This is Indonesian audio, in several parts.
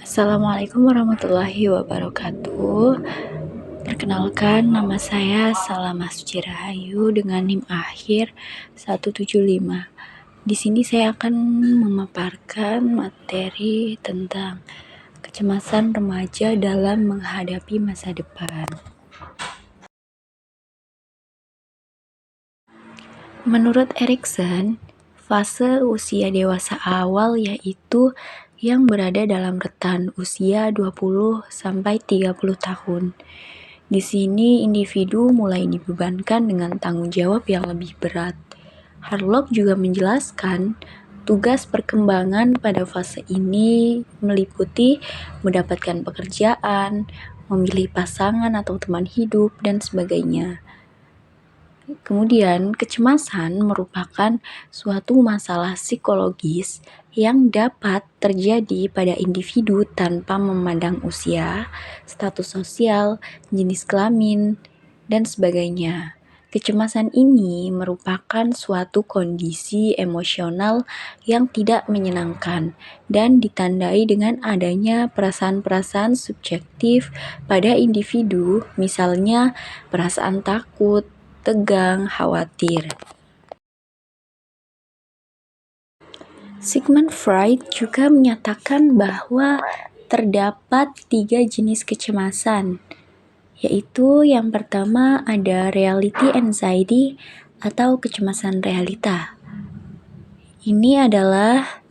Assalamualaikum warahmatullahi wabarakatuh. Perkenalkan, nama saya Salama Suci Rahayu dengan NIM akhir 175. Di sini saya akan memaparkan materi tentang kecemasan remaja dalam menghadapi masa depan. Menurut Erikson, fase usia dewasa awal yaitu yang berada dalam rentan usia 20-30 tahun. Di sini individu mulai dibebankan dengan tanggung jawab yang lebih berat. Harlock juga menjelaskan tugas perkembangan pada fase ini meliputi mendapatkan pekerjaan, memilih pasangan atau teman hidup, dan sebagainya. Kemudian, kecemasan merupakan suatu masalah psikologis yang dapat terjadi pada individu tanpa memandang usia, status sosial, jenis kelamin, dan sebagainya. Kecemasan ini merupakan suatu kondisi emosional yang tidak menyenangkan dan ditandai dengan adanya perasaan-perasaan subjektif pada individu, misalnya perasaan takut, tegang, khawatir. Sigmund Freud juga menyatakan bahwa terdapat 3 jenis kecemasan, yaitu yang pertama ada reality anxiety atau kecemasan realita. Ini adalah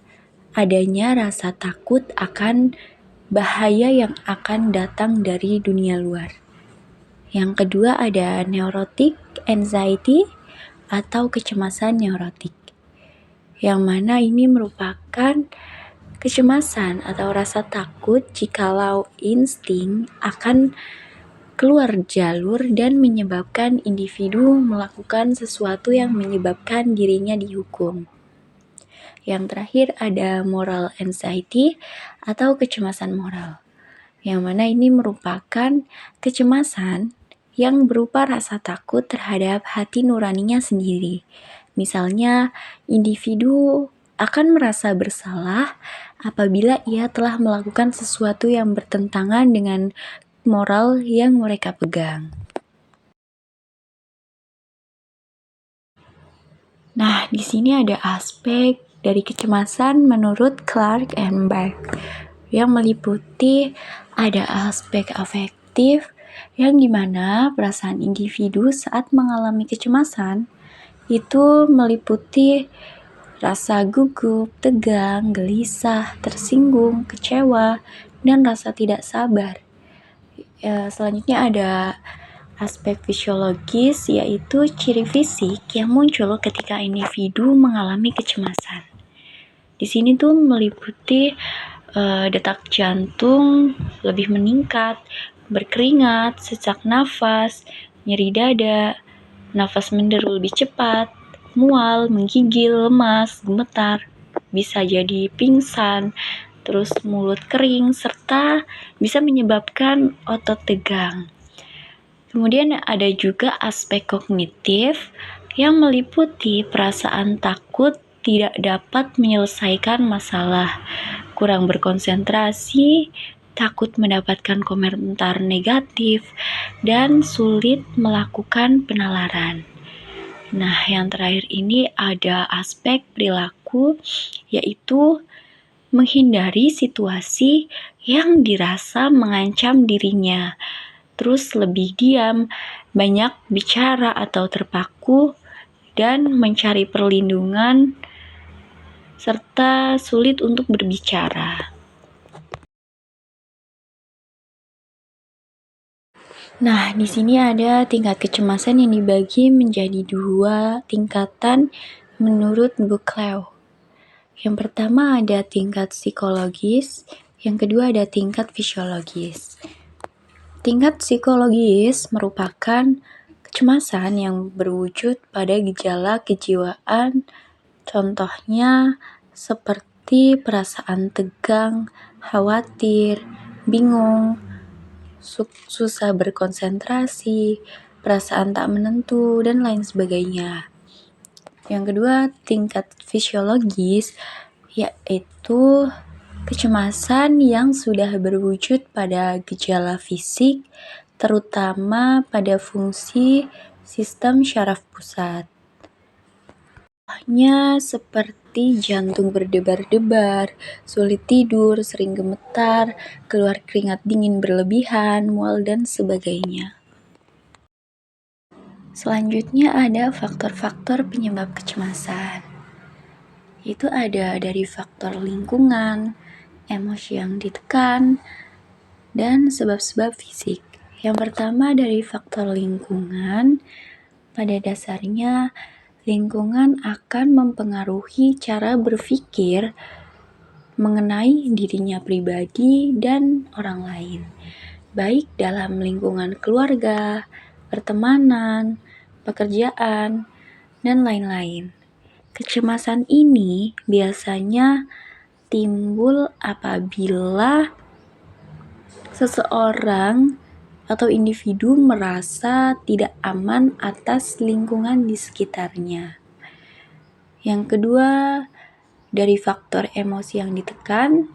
adanya rasa takut akan bahaya yang akan datang dari dunia luar. Yang kedua ada neurotic anxiety atau kecemasan neurotik, yang mana ini merupakan kecemasan atau rasa takut jikalau insting akan keluar jalur dan menyebabkan individu melakukan sesuatu yang menyebabkan dirinya dihukum. Yang terakhir ada moral anxiety atau kecemasan moral, yang mana ini merupakan kecemasan yang berupa rasa takut terhadap hati nuraninya sendiri. Misalnya, individu akan merasa bersalah apabila ia telah melakukan sesuatu yang bertentangan dengan moral yang mereka pegang. Nah, di sini ada aspek dari kecemasan menurut Clark and Beck yang meliputi ada aspek afektif yang dimana perasaan individu saat mengalami kecemasan itu meliputi rasa gugup, tegang, gelisah, tersinggung, kecewa, dan rasa tidak sabar. Selanjutnya ada aspek fisiologis, yaitu ciri fisik yang muncul ketika individu mengalami kecemasan. Di sini tuh meliputi detak jantung lebih meningkat, berkeringat, sesak nafas, nyeri dada, nafas menderu lebih cepat, mual, menggigil, lemas, gemetar, bisa jadi pingsan, terus mulut kering, serta bisa menyebabkan otot tegang. Kemudian ada juga aspek kognitif yang meliputi perasaan takut tidak dapat menyelesaikan masalah, kurang berkonsentrasi, takut mendapatkan komentar negatif, dan sulit melakukan penalaran. Nah, yang terakhir ini ada aspek perilaku, yaitu menghindari situasi yang dirasa mengancam dirinya, terus lebih diam, banyak bicara atau terpaku, dan mencari perlindungan, serta sulit untuk berbicara. Nah, di sini ada tingkat kecemasan yang dibagi menjadi 2 tingkatan menurut Buchlau. Yang pertama ada tingkat psikologis, yang kedua ada tingkat fisiologis. Tingkat psikologis merupakan kecemasan yang berwujud pada gejala kejiwaan, contohnya seperti perasaan tegang, khawatir, bingung, susah berkonsentrasi, perasaan tak menentu, dan lain sebagainya. Yang kedua, tingkat fisiologis, yaitu Kecemasan yang sudah berwujud pada gejala fisik, terutama pada fungsi sistem syaraf pusat. Contohnya seperti jantung berdebar-debar, sulit tidur, sering gemetar, keluar keringat dingin berlebihan, mual, dan sebagainya. Selanjutnya ada faktor-faktor penyebab kecemasan. Itu ada dari faktor lingkungan, emosi yang ditekan, dan sebab-sebab fisik. Yang pertama dari faktor lingkungan, pada dasarnya lingkungan akan mempengaruhi cara berpikir mengenai dirinya pribadi dan orang lain, baik dalam lingkungan keluarga, pertemanan, pekerjaan, dan lain-lain. Kecemasan ini biasanya timbul apabila seseorang atau individu merasa tidak aman atas lingkungan di sekitarnya. Yang kedua, dari faktor emosi yang ditekan.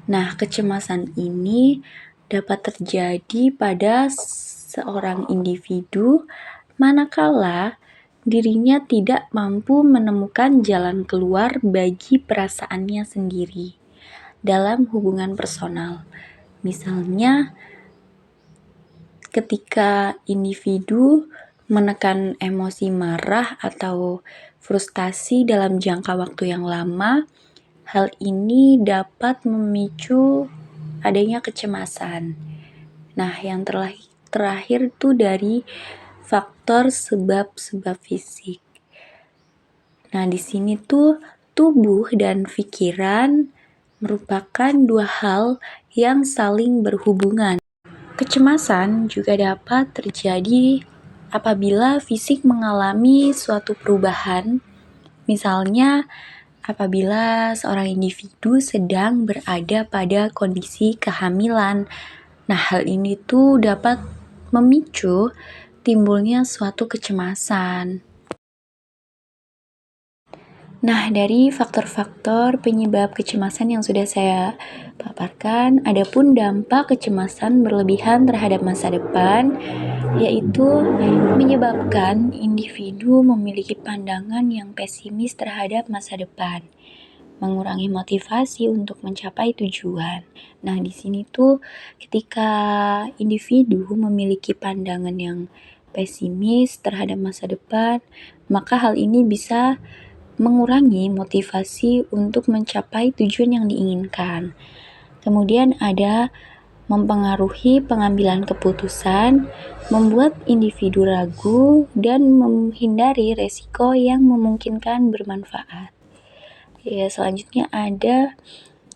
Nah, kecemasan ini dapat terjadi pada seorang individu manakala dirinya tidak mampu menemukan jalan keluar bagi perasaannya sendiri dalam hubungan personal. Misalnya, ketika individu menekan emosi marah atau frustasi dalam jangka waktu yang lama, hal ini dapat memicu adanya kecemasan. Nah, yang terakhir tuh dari faktor sebab-sebab fisik. Nah, di sini tuh tubuh dan pikiran merupakan dua hal yang saling berhubungan. Kecemasan juga dapat terjadi apabila fisik mengalami suatu perubahan, misalnya apabila seorang individu sedang berada pada kondisi kehamilan. Nah, hal ini tuh dapat memicu timbulnya suatu kecemasan. Nah, dari faktor-faktor penyebab kecemasan yang sudah saya paparkan, adapun dampak kecemasan berlebihan terhadap masa depan, yaitu menyebabkan individu memiliki pandangan yang pesimis terhadap masa depan, mengurangi motivasi untuk mencapai tujuan. Nah, di sini tuh ketika individu memiliki pandangan yang pesimis terhadap masa depan, maka hal ini bisa mengurangi motivasi untuk mencapai tujuan yang diinginkan. Kemudian ada mempengaruhi pengambilan keputusan, membuat individu ragu, dan menghindari resiko yang memungkinkan bermanfaat. Ya, selanjutnya ada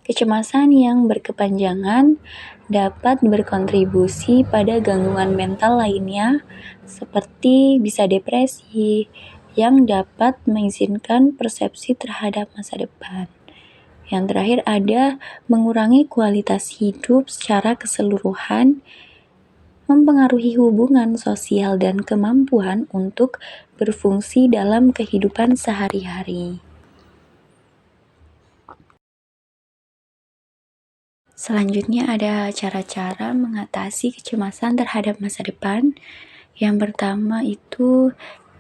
kecemasan yang berkepanjangan dapat berkontribusi pada gangguan mental lainnya seperti bisa depresi yang dapat mengizinkan persepsi terhadap masa depan. Yang terakhir ada mengurangi kualitas hidup secara keseluruhan, mempengaruhi hubungan sosial dan kemampuan untuk berfungsi dalam kehidupan sehari-hari. Selanjutnya ada cara-cara mengatasi kecemasan terhadap masa depan. Yang pertama itu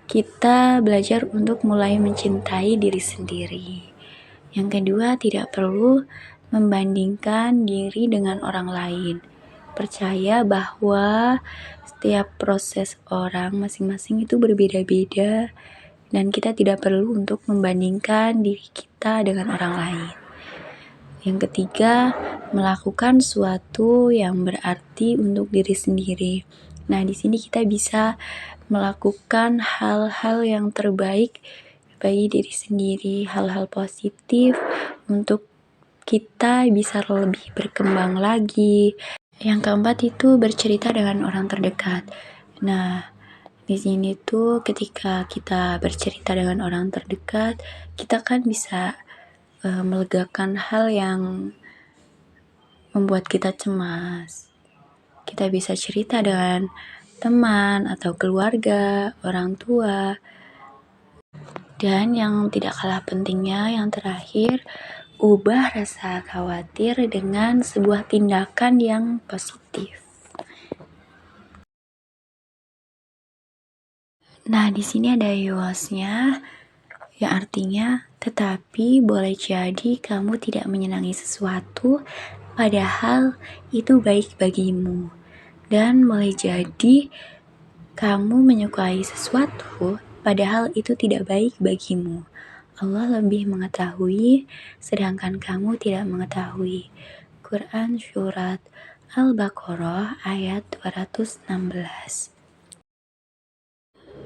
kita belajar untuk mulai mencintai diri sendiri. Yang kedua, tidak perlu membandingkan diri dengan orang lain. Percaya bahwa setiap proses orang masing-masing itu berbeda-beda dan kita tidak perlu untuk membandingkan diri kita dengan orang lain. Yang ketiga, melakukan sesuatu yang berarti untuk diri sendiri. Nah, di sini kita bisa melakukan hal-hal yang terbaik bagi diri sendiri, hal-hal positif untuk kita bisa lebih berkembang lagi. Yang keempat itu bercerita dengan orang terdekat. Nah, di sini tuh ketika kita bercerita dengan orang terdekat, kita kan bisa melegakan hal yang membuat kita cemas. Kita bisa cerita dengan teman atau keluarga, orang tua. Dan yang tidak kalah pentingnya, yang terakhir, ubah rasa khawatir dengan sebuah tindakan yang positif. Nah, di sini ada yuasnya, yang artinya, tetapi boleh jadi kamu tidak menyenangi sesuatu, padahal itu baik bagimu. Dan boleh jadi kamu menyukai sesuatu, padahal itu tidak baik bagimu. Allah lebih mengetahui, sedangkan kamu tidak mengetahui. Quran Surat Al-Baqarah ayat 216.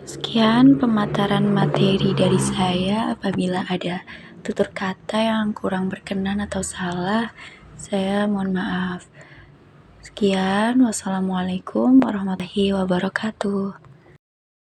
Sekian pemaparan materi dari saya. Apabila ada tutur kata yang kurang berkenan atau salah, saya mohon maaf. Sekian, wassalamualaikum warahmatullahi wabarakatuh.